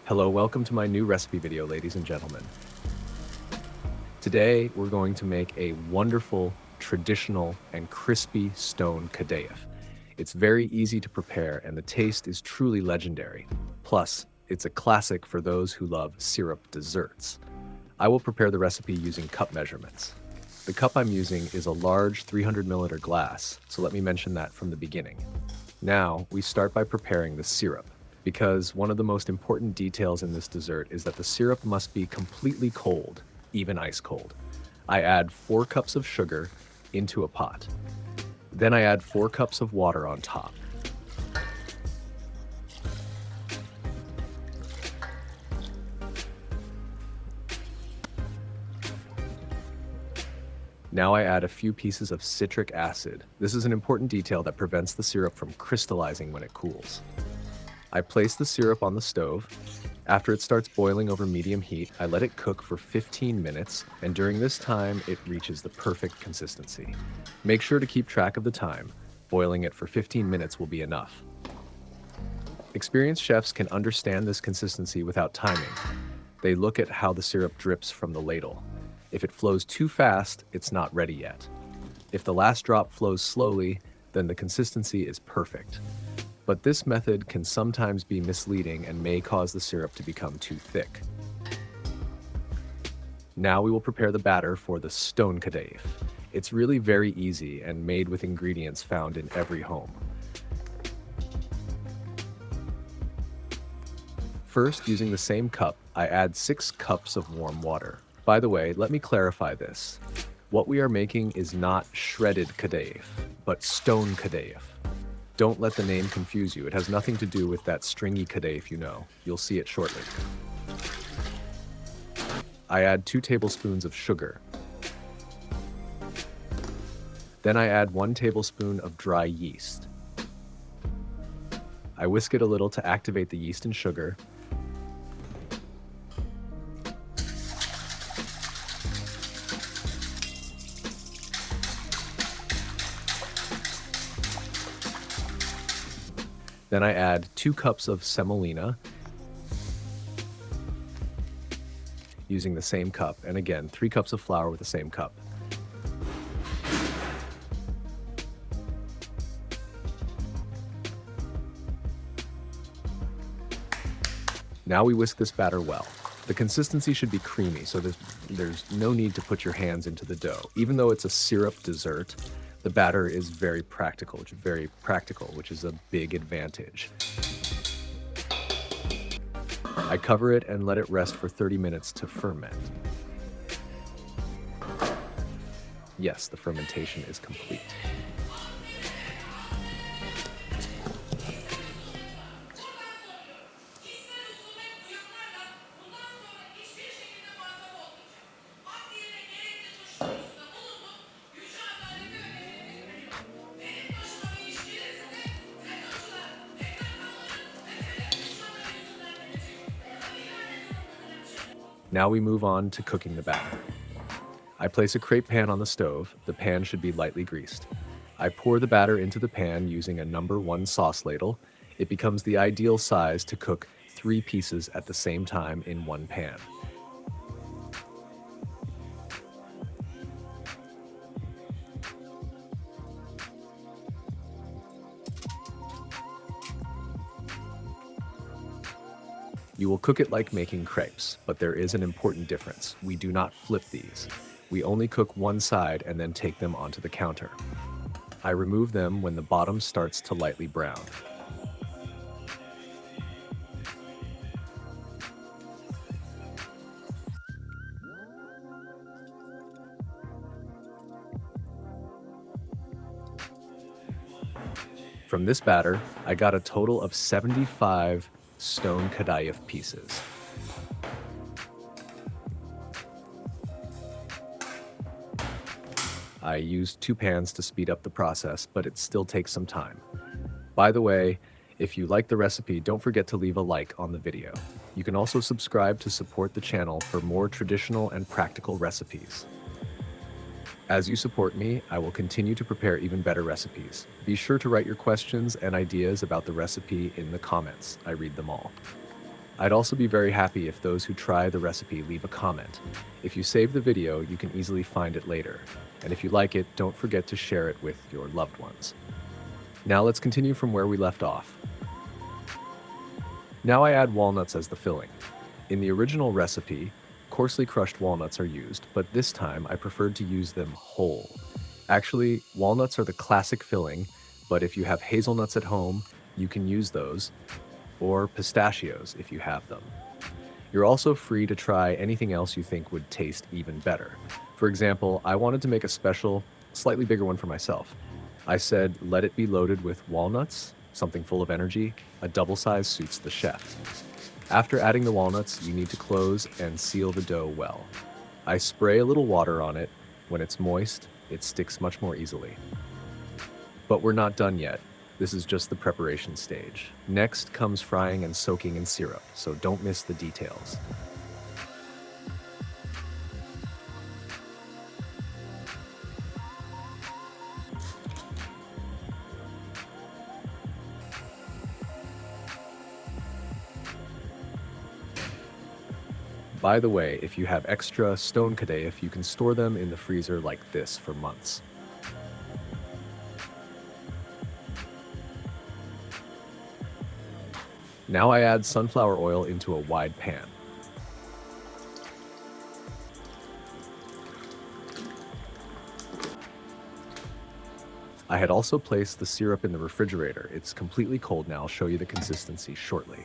Hello, welcome to my new recipe video, ladies and gentlemen. Today, we're going to make a wonderful, traditional, and crispy Stone Kadaif. It's very easy to prepare, and the taste is truly legendary. Plus, it's a classic for those who love syrup desserts. I will prepare the recipe using cup measurements. The cup I'm using is a large 300 milliliter glass, so let me mention that from the beginning. Now, we start by preparing the syrup, because one of the most important details in this dessert is that the syrup must be completely cold, even ice cold. I add 4 cups of sugar into a pot. Then I add 4 cups of water on top. Now I add a few pieces of citric acid. This is an important detail that prevents the syrup from crystallizing when it cools. I place the syrup on the stove. After it starts boiling over medium heat, I let it cook for 15 minutes, and during this time, it reaches the perfect consistency. Make sure to keep track of the time. Boiling it for 15 minutes will be enough. Experienced chefs can understand this consistency without timing. They look at how the syrup drips from the ladle. If it flows too fast, it's not ready yet. If the last drop flows slowly, then the consistency is perfect. But this method can sometimes be misleading and may cause the syrup to become too thick. Now we will prepare the batter for the Stone Kadaif. It's really very easy and made with ingredients found in every home. First, using the same cup, I add 6 cups of warm water. By the way, let me clarify this. What we are making is not shredded Kadayif, but Stone Kadaif. Don't let the name confuse you. It has nothing to do with that stringy Kadayif you know. You'll see it shortly. I add 2 tablespoons of sugar. Then I add 1 tablespoon of dry yeast. I whisk it a little to activate the yeast and sugar. Then I add 2 cups of semolina, using the same cup, and again, 3 cups of flour with the same cup. Now we whisk this batter well. The consistency should be creamy, so there's no need to put your hands into the dough. Even though it's a syrup dessert, the batter is very practical, which is a big advantage. I cover it and let it rest for 30 minutes to ferment. Yes, the fermentation is complete. Now we move on to cooking the batter. I place a crepe pan on the stove. The pan should be lightly greased. I pour the batter into the pan using a number 1 sauce ladle. It becomes the ideal size to cook 3 pieces at the same time in one pan. You will cook it like making crepes, but there is an important difference. We do not flip these. We only cook one side and then take them onto the counter. I remove them when the bottom starts to lightly brown. From this batter, I got a total of 75 Stone Kadaif pieces. I used 2 pans to speed up the process, but it still takes some time. By the way, if you like the recipe, don't forget to leave a like on the video. You can also subscribe to support the channel for more traditional and practical recipes. As you support me, I will continue to prepare even better recipes. Be sure to write your questions and ideas about the recipe in the comments. I read them all. I'd also be very happy if those who try the recipe leave a comment. If you save the video, you can easily find it later. And if you like it, don't forget to share it with your loved ones. Now let's continue from where we left off. Now I add walnuts as the filling. In the original recipe, coarsely crushed walnuts are used, but this time I preferred to use them whole. Actually, walnuts are the classic filling, but if you have hazelnuts at home, you can use those, or pistachios if you have them. You're also free to try anything else you think would taste even better. For example, I wanted to make a special, slightly bigger one for myself. I said, let it be loaded with walnuts, something full of energy. A double size suits the chef. After adding the walnuts, you need to close and seal the dough well. I spray a little water on it. When it's moist, it sticks much more easily. But we're not done yet. This is just the preparation stage. Next comes frying and soaking in syrup, so don't miss the details. By the way, if you have extra Stone Kadaif, you can store them in the freezer like this for months. Now I add sunflower oil into a wide pan. I had also placed the syrup in the refrigerator. It's completely cold now. I'll show you the consistency shortly.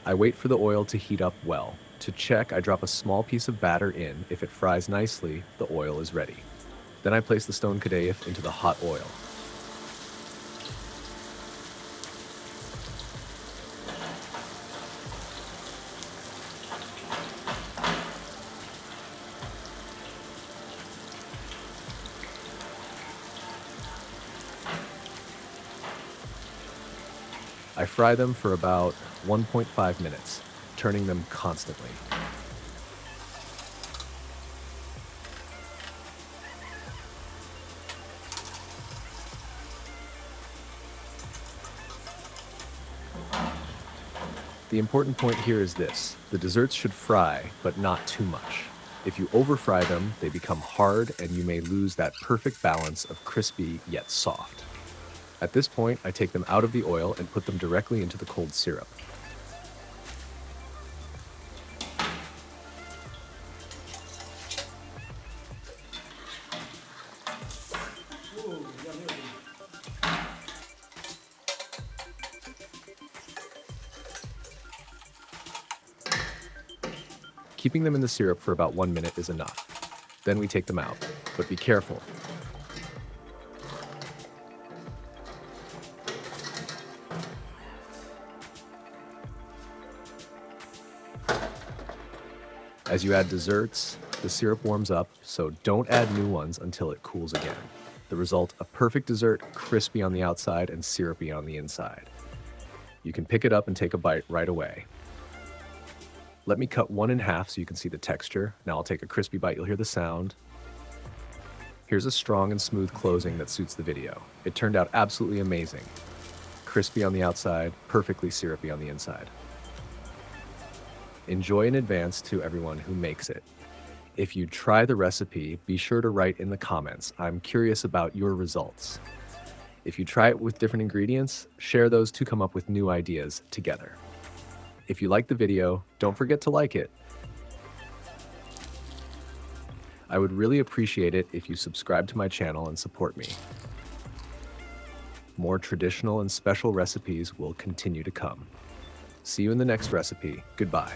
I wait for the oil to heat up well. To check, I drop a small piece of batter in. If it fries nicely, the oil is ready. Then I place the Stone Kadaif into the hot oil. I fry them for about 1.5 minutes, turning them constantly. The important point here is this: the desserts should fry, but not too much. If you over-fry them, they become hard and you may lose that perfect balance of crispy yet soft. At this point, I take them out of the oil and put them directly into the cold syrup. Keeping them in the syrup for about 1 minute is enough. Then we take them out, but be careful. As you add desserts, the syrup warms up, so don't add new ones until it cools again. The result, a perfect dessert, crispy on the outside and syrupy on the inside. You can pick it up and take a bite right away. Let me cut one in half so you can see the texture. Now I'll take a crispy bite, you'll hear the sound. Here's a strong and smooth closing that suits the video. It turned out absolutely amazing. Crispy on the outside, perfectly syrupy on the inside. Enjoy in advance to everyone who makes it. If you try the recipe, be sure to write in the comments. I'm curious about your results. If you try it with different ingredients, share those to come up with new ideas together. If you like the video, don't forget to like it. I would really appreciate it if you subscribe to my channel and support me. More traditional and special recipes will continue to come. See you in the next recipe. Goodbye.